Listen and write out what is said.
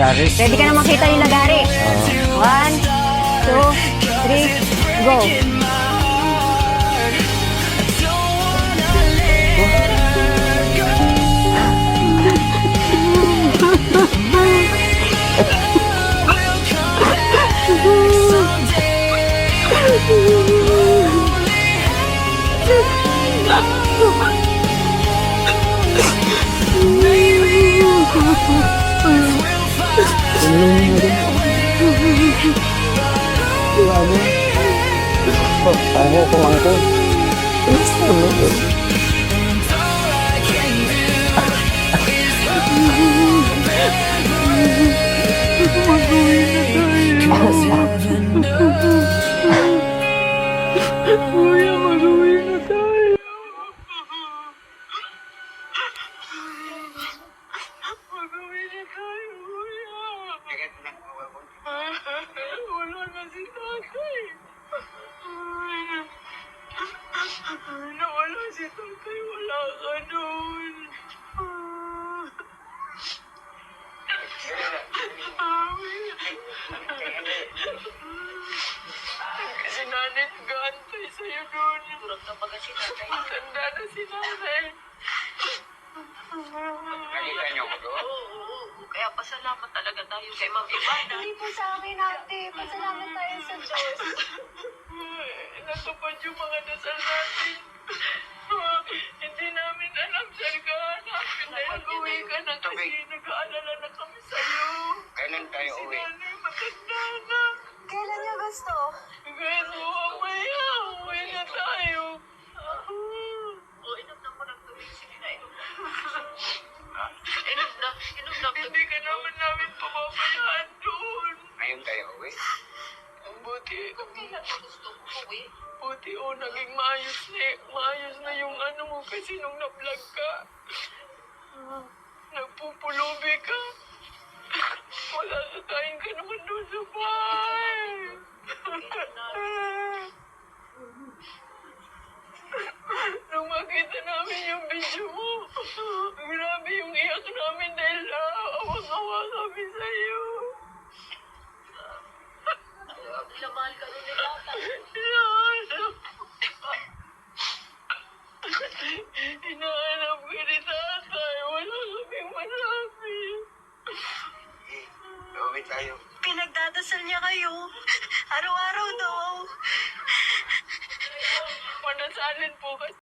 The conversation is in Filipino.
Gary. Ready ka na makita nila, Gary? 1, 2, 3, go! Ano kumangko? Kuya, mag-uwi na tayo. Mag-uwi na tayo, kuya. Wala na si tatay. Nawala si tatay, wala ka doon. Si nanay nag-aantay sa'yo doon. Kurang na baga si tatay. Tanda na si nanay. Nakita niyo ko doon? Oo. Kaya pasalamat talaga tayo kay Ma'am Ivana. Hindi po sa akin, ate. Pasalamat tayo sa Diyos. Natupad yung mga dasal natin. Hindi namin alam saan ka hanapin dahil uwi ka na kasi nag-aalala na kami sa'yo. Kailan tayo Si uwi? nanay matanda na. Kailan niya gusto? Guys, mamaya, uwi na tayo. Inom na mo ng tubig. Sige na, inom na. Inom na. Hindi ka naman namin pababayaan doon. Ngayon tayo uwi? Ang buti. Kung kailan mo gusto mo uwi, Buti naging maayos na yung ano mo kasi nung na-vlog ka. Nagpupulubi ka. Wala kakain ka naman doon sa bahay. Nung makita namin yung video mo, grabe yung iyak namin dahil awang-awa kami sa'yo. lamahal ka rin ni tatay. Hinahanap ka ni tatay. Wala kaming masabi. Uwi tayo. Pinagdadasal niya kayo. Araw-araw daw. Manasalin po kasi.